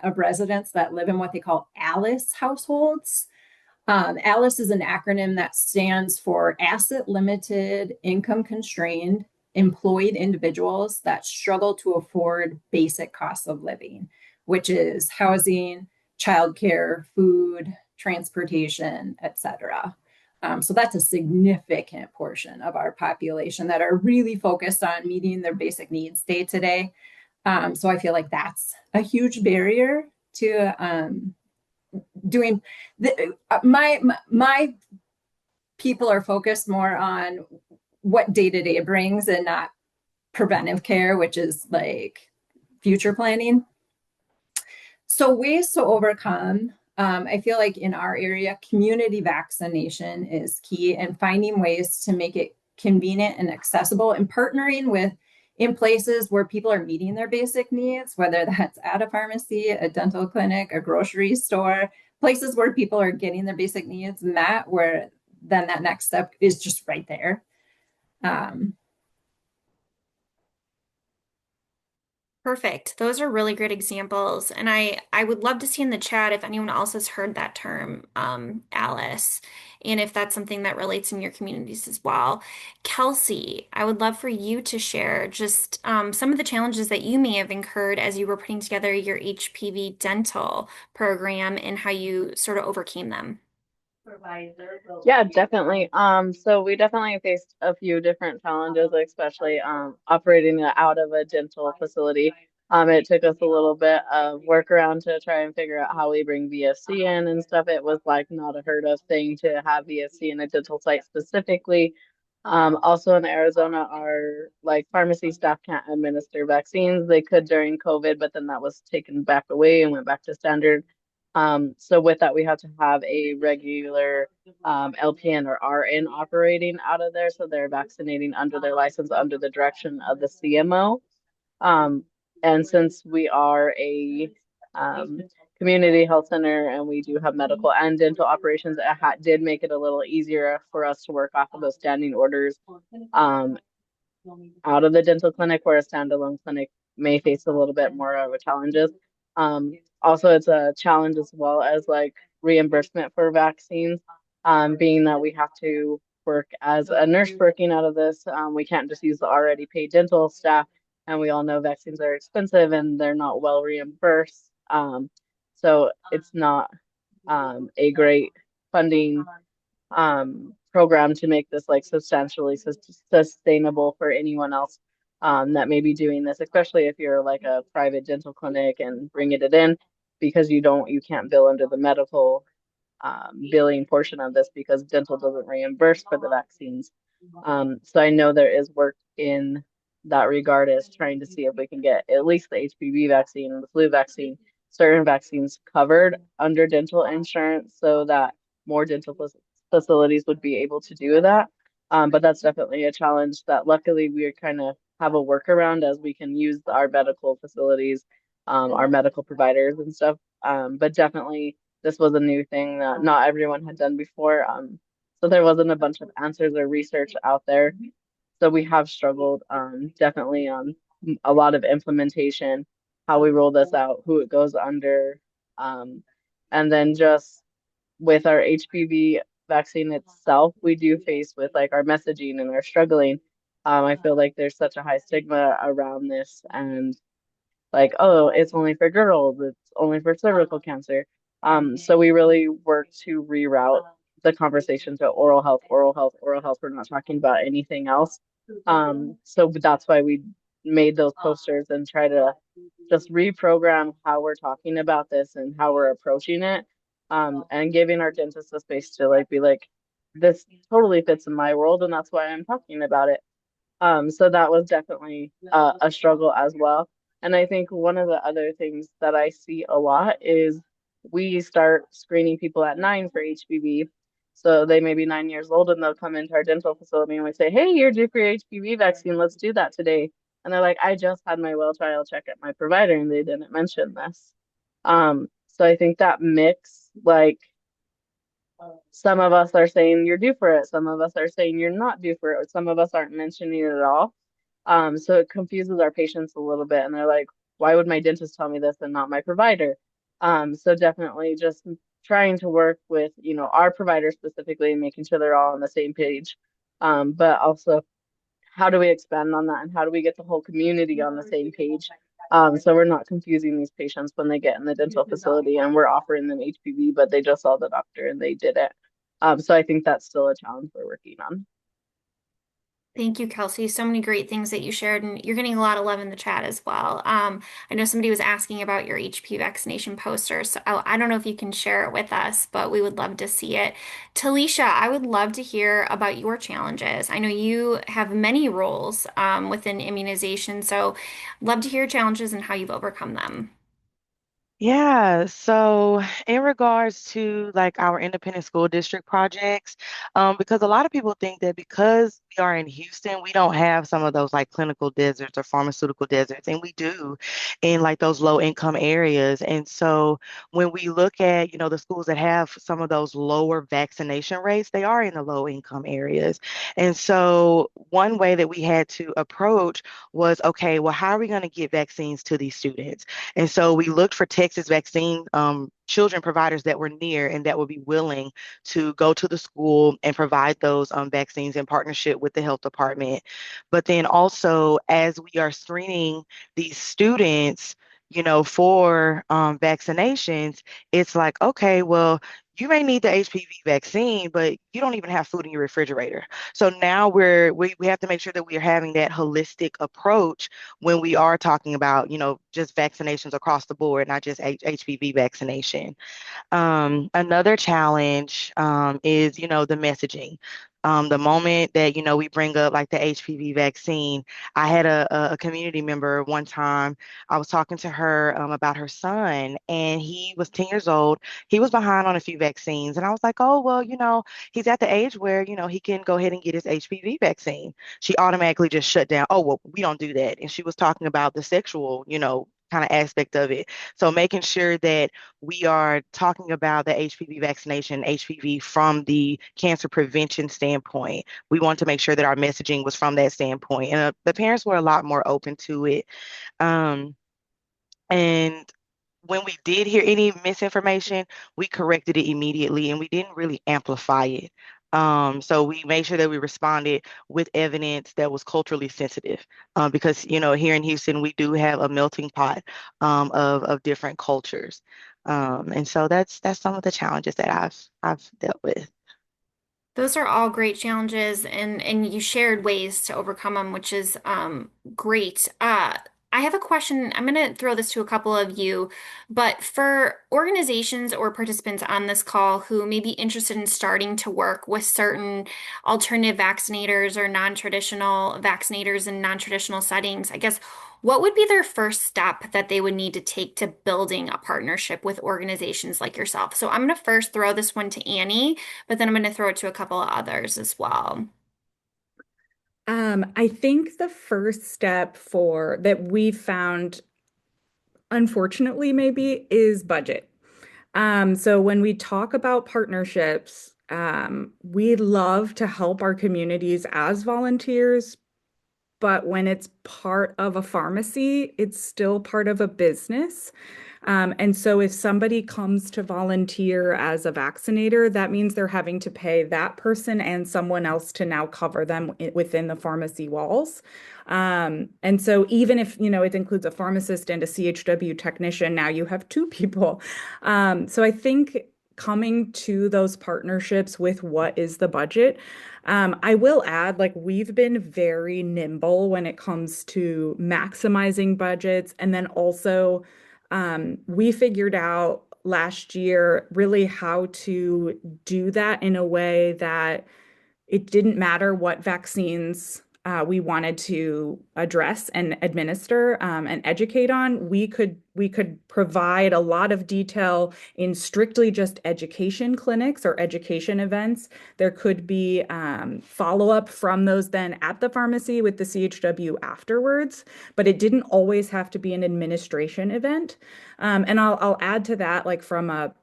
Speaker 6: of residents that live in what they call ALICE households. ALICE is an acronym that stands for Asset Limited, Income Constrained, Employed Individuals that struggle to afford basic costs of living, which is housing, childcare, food, transportation, etc. So that's a significant portion of our population that are really focused on meeting their basic needs day to day. So I feel like that's a huge barrier to doing my people are focused more on what day-to-day brings and not preventive care, which is like future planning. So ways to overcome, I feel like in our area, community vaccination is key, and finding ways to make it convenient and accessible, and partnering with in places where people are meeting their basic needs, whether that's at a pharmacy, a dental clinic, a grocery store, places where people are getting their basic needs met, where then that next step is just right there. Um,
Speaker 1: Perfect. Those are really great examples. And I would love to see in the chat if anyone else has heard that term, Alice, and if that's something that relates in your communities as well. Kelsey, I would love for you to share just some of the challenges that you may have incurred as you were putting together your HPV dental program and how you sort of overcame them.
Speaker 4: Yeah, definitely. So we definitely faced a few different challenges, especially operating out of a dental facility. It took us a little bit of workaround to try and figure out how we bring VFC in and stuff. It was like not a heard of thing to have VFC in a dental site specifically. Also in Arizona, our like pharmacy staff can't administer vaccines. They could during COVID, but then that was taken back away and went back to standard. So with that, we have to have a regular LPN or RN operating out of there. So they're vaccinating under their license under the direction of the CMO. Um, and since we are a um, community health center and we do have medical and dental operations, it did make it a little easier for us to work off of those standing orders um, out of the dental clinic, where a standalone clinic may face a little bit more of a challenges. Also, it's a challenge as well as like reimbursement for vaccines, being that we have to work as a nurse working out of this. We can't just use the already paid dental staff, and we all know vaccines are expensive and they're not well reimbursed. So it's not a great funding program to make this like substantially sustainable for anyone else that may be doing this, especially if you're like a private dental clinic and bringing it in, because you can't bill under the medical billing portion of this because dental doesn't reimburse for the vaccines. So I know there is work in that regard as trying to see if we can get at least the HPV vaccine and the flu vaccine, certain vaccines covered under dental insurance so that more dental facilities would be able to do that. But that's definitely a challenge that luckily we kind of have a workaround as we can use our medical facilities, our medical providers and stuff. But definitely this was a new thing that not everyone had done before. So there wasn't a bunch of answers or research out there. So we have struggled definitely on a lot of implementation, how we roll this out, who it goes under, and then just with our HPV vaccine itself, we do face with like our messaging and our struggling. I feel like there's such a high stigma around this, and like, oh, it's only for girls, it's only for cervical cancer. So we really work to reroute the conversation to oral health, oral health, oral health. We're not talking about anything else. So that's why we made those posters and try to just reprogram how we're talking about this and how we're approaching it. And giving our dentists a space to like be like, this totally fits in my world, and that's why I'm talking about it. So that was definitely a struggle as well. And I think one of the other things that I see a lot is we start screening people at 9 for HPV. So they may be 9 years old and they'll come into our dental facility and we say, hey, you're due for your HPV vaccine. Let's do that today. And they're like, I just had my well child check at my provider and they didn't mention this. So I think that mix, like, some of us are saying you're due for it. Some of us are saying you're not due for it. Some of us aren't mentioning it at all. So it confuses our patients a little bit. And they're like, why would my dentist tell me this and not my provider? So definitely just trying to work with, our provider specifically and making sure they're all on the same page. But also how do we expand on that and how do we get the whole community on the same page? So we're not confusing these patients when they get in the dental facility and we're offering them HPV, but they just saw the doctor and they did it. So I think that's still a challenge we're working on.
Speaker 1: Thank you, Kelsey. So many great things that you shared, and you're getting a lot of love in the chat as well. I know somebody was asking about your HPV vaccination poster, so I don't know if you can share it with us, but we would love to see it. Talisha, I would love to hear about your challenges. I know you have many roles within immunization, so love to hear your challenges and how you've overcome them.
Speaker 5: Yeah, so in regards to like our independent school district projects, because a lot of people think that because we are in Houston, we don't have some of those like clinical deserts or pharmaceutical deserts, and we do in like those low income areas. And so when we look at, the schools that have some of those lower vaccination rates, they are in the low income areas. And so one way that we had to approach was, okay, well, how are we going to get vaccines to these students? And so we looked for Texas vaccine children providers that were near and that would be willing to go to the school and provide those vaccines in partnership with the health department. But then also, as we are screening these students, for vaccinations, it's like, okay, well, you may need the HPV vaccine, but you don't even have food in your refrigerator. So now we have to make sure that we are having that holistic approach when we are talking about, just vaccinations across the board, not just HPV vaccination. Another challenge is, the messaging. The moment that, we bring up like the HPV vaccine, I had a community member one time, I was talking to her about her son, and he was 10 years old. He was behind on a few vaccines. And I was like, oh, well, he's at the age where, he can go ahead and get his HPV vaccine. She automatically just shut down. Oh, well, we don't do that. And she was talking about the sexual, kind of aspect of it. So making sure that we are talking about the HPV vaccination, HPV from the cancer prevention standpoint. We want to make sure that our messaging was from that standpoint. And the parents were a lot more open to it. Um, and when we did hear any misinformation, we corrected it immediately and we didn't really amplify it. So we made sure that we responded with evidence that was culturally sensitive, because here in Houston we do have a melting pot of different cultures, and so that's some of the challenges that I've dealt with.
Speaker 1: Those are all great challenges, and you shared ways to overcome them, which is great. I have a question. I'm going to throw this to a couple of you, but for organizations or participants on this call who may be interested in starting to work with certain alternative vaccinators or non-traditional vaccinators in non-traditional settings, I guess what would be their first step that they would need to take to building a partnership with organizations like yourself? So I'm going to first throw this one to Annie, but then I'm going to throw it to a couple of others as well.
Speaker 3: I think the first step for that we've found, unfortunately, maybe is budget. So when we talk about partnerships, we love to help our communities as volunteers, but when it's part of a pharmacy, it's still part of a business. And so if somebody comes to volunteer as a vaccinator, that means they're having to pay that person and someone else to now cover them within the pharmacy walls. And so even if, it includes a pharmacist and a CHW technician, now you have two people. So I think coming to those partnerships with what is the budget. I will add, like, we've been very nimble when it comes to maximizing budgets. And then also, we figured out last year really how to do that in a way that it didn't matter what vaccines we wanted to address and administer and educate on. We could provide a lot of detail in strictly just education clinics or education events. There could be follow-up from those then at the pharmacy with the CHW afterwards, but it didn't always have to be an administration event. And I'll add to that, like from a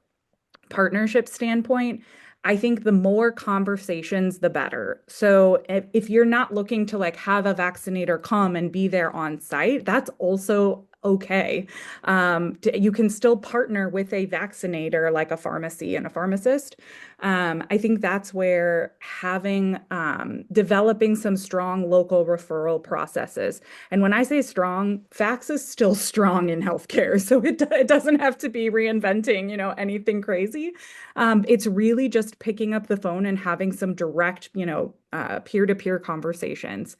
Speaker 3: partnership standpoint, I think the more conversations, the better. So if you're not looking to like have a vaccinator come and be there on site, that's also okay. You can still partner with a vaccinator like a pharmacy and a pharmacist. I think that's where having developing some strong local referral processes. And when I say strong, fax is still strong in healthcare, so it doesn't have to be reinventing, anything crazy. It's really just picking up the phone and having some direct, peer-to-peer conversations.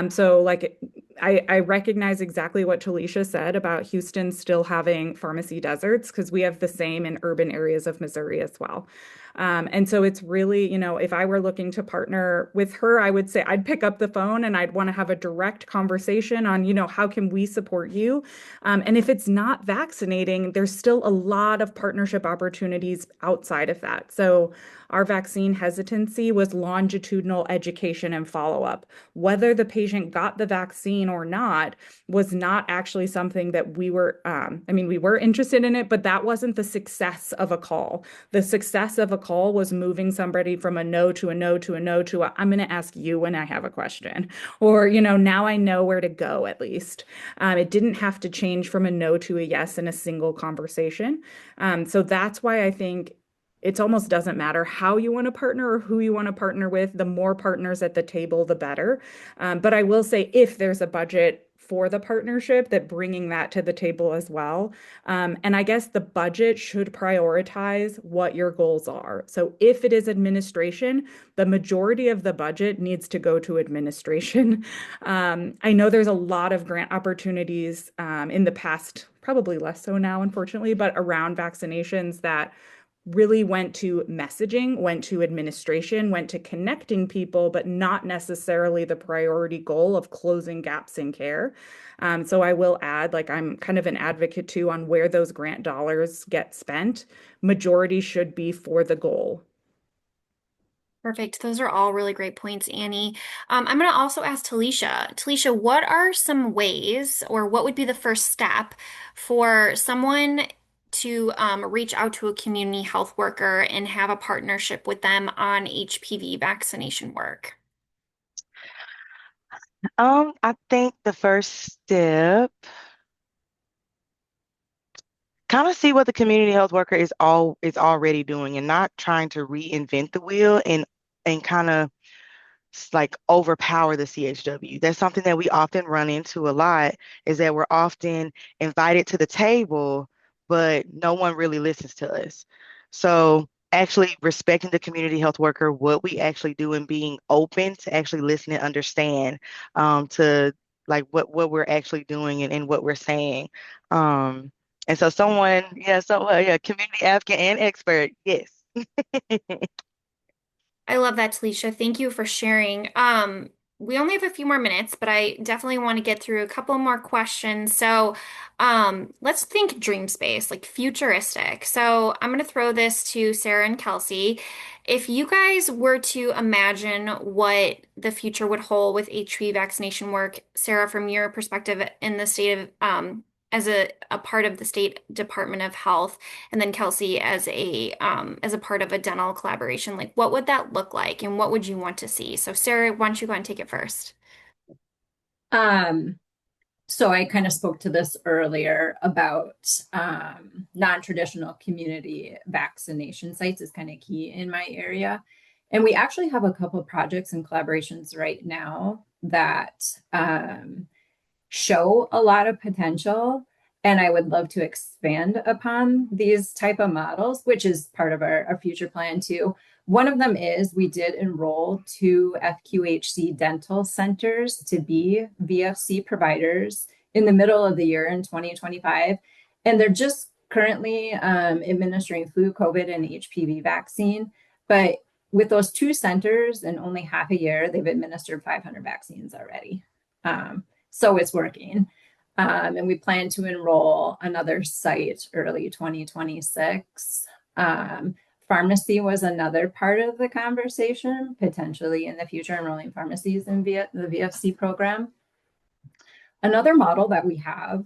Speaker 3: So like I recognize exactly what Talisha said about Houston still having pharmacy deserts because we have the same in urban areas of Missouri as well. And so it's really, if I were looking to partner with her, I would say I'd pick up the phone and I'd want to have a direct conversation on, how can we support you? And if it's not vaccinating, there's still a lot of partnership opportunities outside of that. So our vaccine hesitancy was longitudinal education and follow-up. Whether the patient got the vaccine or not was not actually something that we were, we were interested in it, but that wasn't the success of a call. The success of a call was moving somebody from a no to a no to a no to a, I'm going to ask you when I have a question. Or, now I know where to go at least. It didn't have to change from a no to a yes in a single conversation. So that's why I think it almost doesn't matter how you want to partner or who you want to partner with. The more partners at the table, the better. But I will say if there's a budget for the partnership, that bringing that to the table as well. And I guess the budget should prioritize what your goals are. So if it is administration, the majority of the budget needs to go to administration. I know there's a lot of grant opportunities in the past, probably less so now, unfortunately, but around vaccinations that really went to messaging, went to administration, went to connecting people, but not necessarily the priority goal of closing gaps in care. So I will add, like, I'm kind of an advocate too on where those grant dollars get spent. Majority should be for the goal.
Speaker 1: Perfect. Those are all really great points, Annie. I'm going to also ask Talisha. Talisha, what are some ways, or what would be the first step for someone to reach out to a community health worker and have a partnership with them on HPV vaccination work?
Speaker 5: I think the first step, kind of see what the community health worker is already doing and not trying to reinvent the wheel and kind of like overpower the CHW. That's something that we often run into a lot is that we're often invited to the table, but no one really listens to us. So actually respecting the community health worker, what we actually do and being open to actually listen and understand to like what we're actually doing and what we're saying. Um, and so someone, yeah, community advocate and expert, yes.
Speaker 1: I love that, Talisha. Thank you for sharing. We only have a few more minutes, but I definitely want to get through a couple more questions. So, let's think dream space, like futuristic. So, I'm going to throw this to Sarah and Kelsey. If you guys were to imagine what the future would hold with HPV vaccination work, Sarah, from your perspective in the state of, as a part of the state Department of Health, and then Kelsey as a part of a dental collaboration, like what would that look like and what would you want to see? So Sarah, why don't you go and take it first?
Speaker 6: Um, so I kind of spoke to this earlier about non-traditional community vaccination sites is kind of key in my area. And we actually have a couple of projects and collaborations right now that show a lot of potential. And I would love to expand upon these type of models, which is part of our future plan too. One of them is we did enroll two FQHC dental centers to be VFC providers in the middle of the year in 2025. And they're just currently administering flu, COVID, and HPV vaccine. But with those two centers in only half a year, they've administered 500 vaccines already. So it's working. And we plan to enroll another site early 2026. Pharmacy was another part of the conversation, potentially in the future, enrolling pharmacies in the VFC program. Another model that we have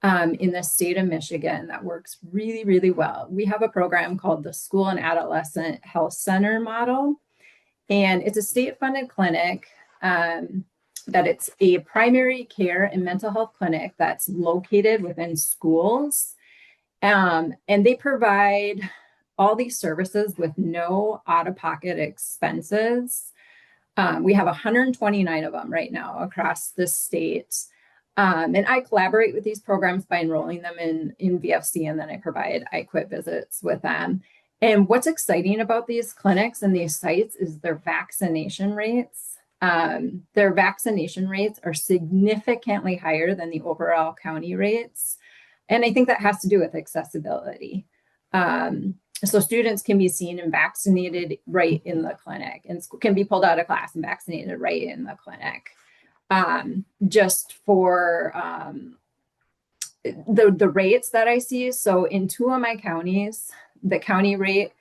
Speaker 6: in the state of Michigan that works really, really well. We have a program called the School and Adolescent Health Center model, and it's a state-funded clinic that it's a primary care and mental health clinic that's located within schools. And they provide all these services with no out-of-pocket expenses. We have 129 of them right now across the state. And I collaborate with these programs by enrolling them in VFC, and then I provide IQIP visits with them. And what's exciting about these clinics and these sites is their vaccination rates. Their vaccination rates are significantly higher than the overall county rates. And I think that has to do with accessibility. So students can be seen and vaccinated right in the clinic, and can be pulled out of class and vaccinated right in the clinic. Just for the rates that I see. So in two of my counties, the county rate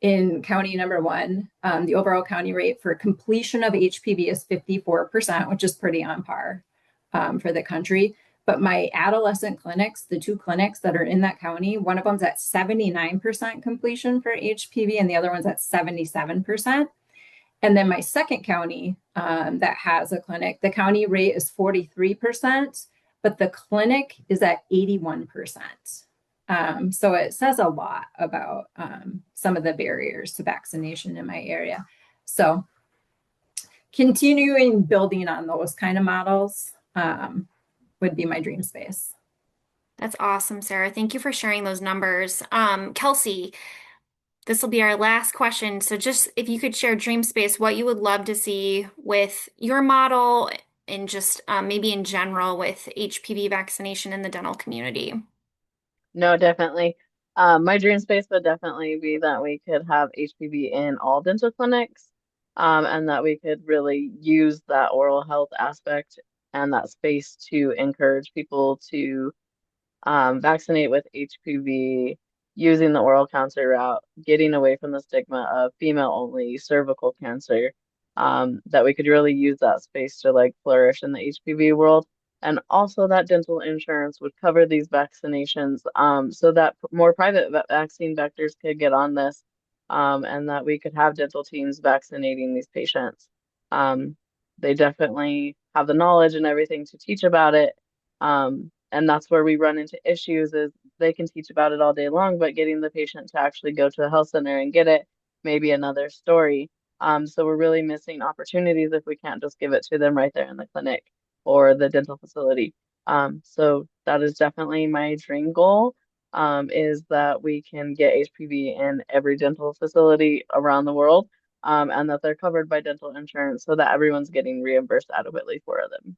Speaker 6: in county number one, the overall county rate for completion of HPV is 54%, which is pretty on par for the country. But my adolescent clinics, the two clinics that are in that county, one of them's at 79% completion for HPV and the other one's at 77%. And then my second county that has a clinic, the county rate is 43%, but the clinic is at 81%. So it says a lot about some of the barriers to vaccination in my area. So continuing building on those kind of models would be my dream space.
Speaker 1: That's awesome, Sarah. Thank you for sharing those numbers. Kelsey, this will be our last question. So just if you could share dream space, what you would love to see with your model and just maybe in general with HPV vaccination in the dental community.
Speaker 4: No, definitely. My dream space would definitely be that we could have HPV in all dental clinics, and that we could really use that oral health aspect and that space to encourage people to vaccinate with HPV using the oral cancer route, getting away from the stigma of female only cervical cancer, that we could really use that space to like flourish in the HPV world. And also that dental insurance would cover these vaccinations, so that more private vaccine vectors could get on this, and that we could have dental teams vaccinating these patients. They definitely have the knowledge and everything to teach about it. And that's where we run into issues is they can teach about it all day long, but getting the patient to actually go to the health center and get it may be another story. So we're really missing opportunities if we can't just give it to them right there in the clinic or the dental facility. So that is definitely my dream goal, is that we can get HPV in every dental facility around the world, and that they're covered by dental insurance so that everyone's getting reimbursed adequately for them.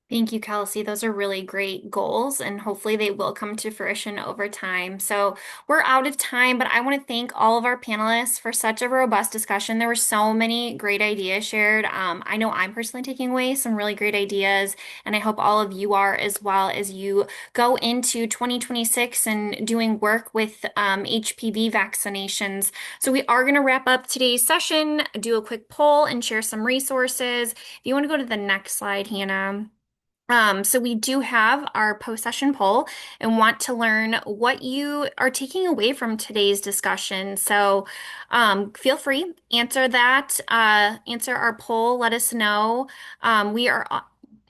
Speaker 1: Thank you, Kelsey. Those are really great goals, and hopefully they will come to fruition over time. So we're out of time, but I want to thank all of our panelists for such a robust discussion. There were so many great ideas shared. I know I'm personally taking away some really great ideas, and I hope all of you are as well as you go into 2026 and doing work with HPV vaccinations. So we are going to wrap up today's session, do a quick poll, and share some resources. If you want to go to the next slide, Hannah. So we do have our post-session poll and want to learn what you are taking away from today's discussion. So feel free, answer that, answer our poll, let us know. We are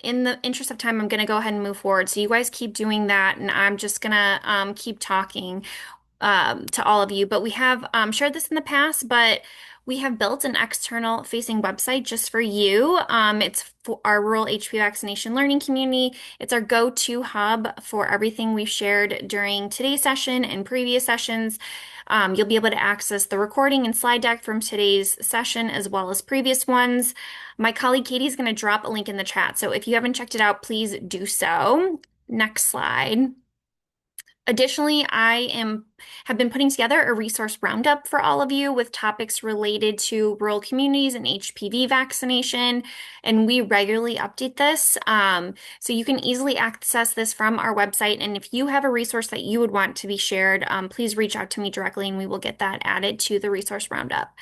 Speaker 1: in the interest of time, I'm going to go ahead and move forward. So you guys keep doing that, and I'm just going to keep talking to all of you. But we have shared this in the past, but we have built an external facing website just for you. It's for our rural HPV vaccination learning community. It's our go-to hub for everything we've shared during today's session and previous sessions. You'll be able to access the recording and slide deck from today's session as well as previous ones. My colleague Katie is going to drop a link in the chat. So if you haven't checked it out, please do so. Next slide. Additionally, have been putting together a resource roundup for all of you with topics related to rural communities and HPV vaccination, and we regularly update this. So you can easily access this from our website, and if you have a resource that you would want to be shared, please reach out to me directly and we will get that added to the resource roundup.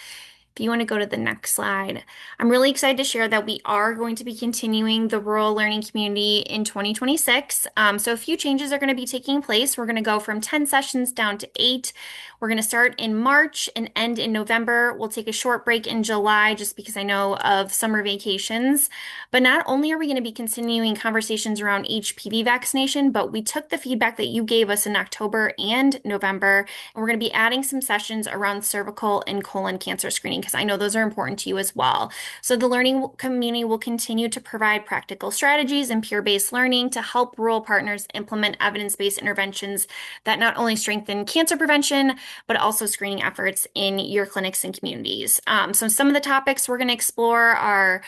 Speaker 1: If you want to go to the next slide, I'm really excited to share that we are going to be continuing the rural learning community in 2026. So a few changes are going to be taking place. We're going to go from 10 sessions down to 8. We're going to start in March and end in November. We'll take a short break in July just because I know of summer vacations. But not only are we going to be continuing conversations around HPV vaccination, but we took the feedback that you gave us in October and November, and we're going to be adding some sessions around cervical and colon cancer screening because I know those are important to you as well. So the learning community will continue to provide practical strategies and peer-based learning to help rural partners implement evidence-based interventions that not only strengthen cancer prevention, but also screening efforts in your clinics and communities. So some of the topics we're going to explore are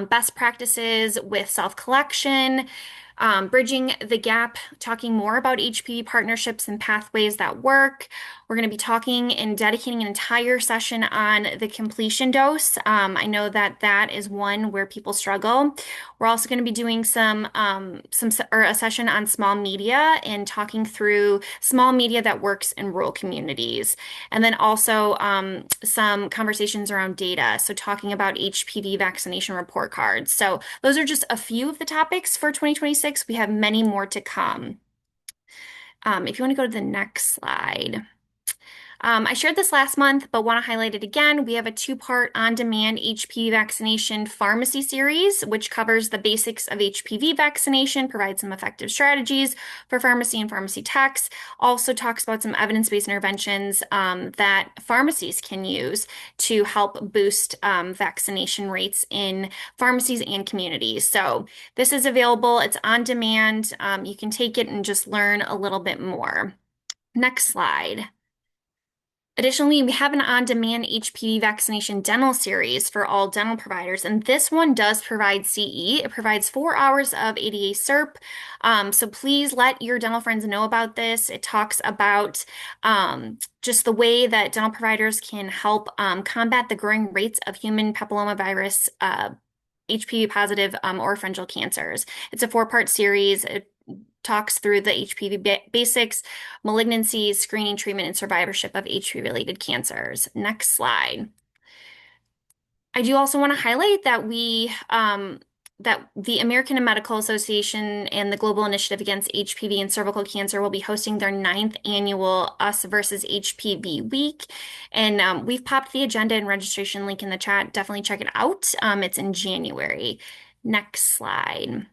Speaker 1: best practices with self-collection, bridging the gap, talking more about HPV partnerships and pathways that work. We're going to be talking and dedicating an entire session on the completion dose. I know that that is one where people struggle. We're also going to be doing or a session on small media and talking through small media that works in rural communities. And then also some conversations around data. So talking about HPV vaccination report cards. So those are just a few of the topics for 2026. We have many more to come. If you want to go to the next slide. I shared this last month, but want to highlight it again. We have a two-part on-demand HPV vaccination pharmacy series, which covers the basics of HPV vaccination, provides some effective strategies for pharmacy and pharmacy techs, also talks about some evidence-based interventions that pharmacies can use to help boost vaccination rates in pharmacies and communities. So this is available. It's on demand. You can take it and just learn a little bit more. Next slide. Additionally, we have an on-demand HPV vaccination dental series for all dental providers, and this one does provide CE. It provides 4 hours of ADA CERP. So please let your dental friends know about this. It talks about just the way that dental providers can help combat the growing rates of human papillomavirus HPV positive oropharyngeal cancers. It's a 4-part series. It talks through the HPV basics, malignancies, screening, treatment, and survivorship of HPV-related cancers. Next slide. I do also want to highlight that that the American Medical Association and the Global Initiative Against HPV and Cervical Cancer will be hosting their 9th annual Us versus HPV Week. And we've popped the agenda and registration link in the chat. Definitely check it out. It's in January. Next slide.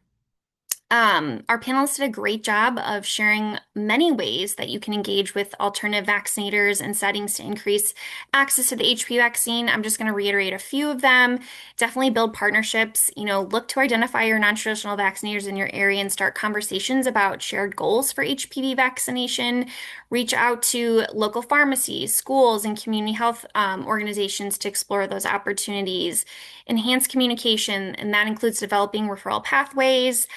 Speaker 1: Our panelists did a great job of sharing many ways that you can engage with alternative vaccinators and settings to increase access to the HPV vaccine. I'm just going to reiterate a few of them. Definitely build partnerships. Look to identify your non-traditional vaccinators in your area and start conversations about shared goals for HPV vaccination. Reach out to local pharmacies, schools, and community health organizations to explore those opportunities. Enhance communication, and that includes developing referral pathways.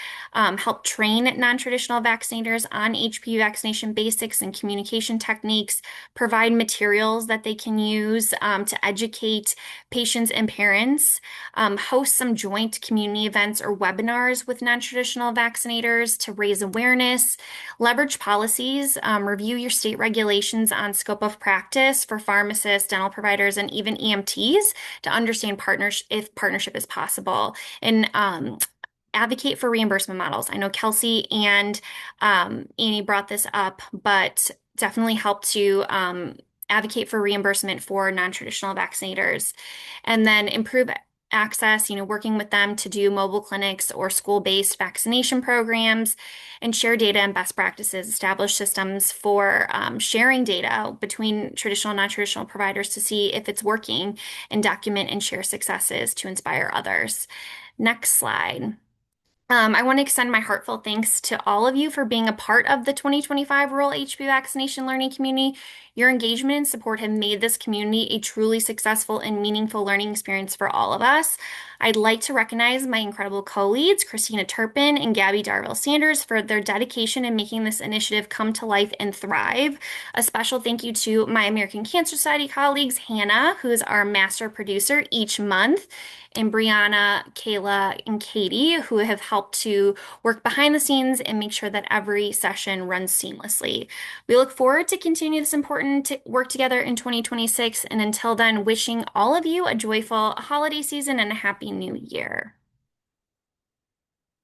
Speaker 1: Help train non-traditional vaccinators on HPV vaccination basics and communication techniques, provide materials that they can use to educate patients and parents, host some joint community events or webinars with non-traditional vaccinators to raise awareness, leverage policies, review your state regulations on scope of practice for pharmacists, dental providers, and even EMTs to understand if partnership is possible. And advocate for reimbursement models. I know Kelsey and Annie brought this up, but definitely help to advocate for reimbursement for non-traditional vaccinators. And then improve access, working with them to do mobile clinics or school-based vaccination programs, and share data and best practices, establish systems for sharing data between traditional and non-traditional providers to see if it's working, and document and share successes to inspire others. Next slide. I want to extend my heartfelt thanks to all of you for being a part of the 2025 Rural HPV Vaccination Learning Community. Your engagement and support have made this community a truly successful and meaningful learning experience for all of us. I'd like to recognize my incredible co-leads, Christina Turpin and Gabby Darville-Sanders, for their dedication in making this initiative come to life and thrive. A special thank you to my American Cancer Society colleagues, Hannah, who is our master producer each month, and Brianna, Kayla, and Katie, who have helped help to work behind the scenes and make sure that every session runs seamlessly. We look forward to continue this important work together in 2026. And until then, wishing all of you a joyful holiday season and a happy new year.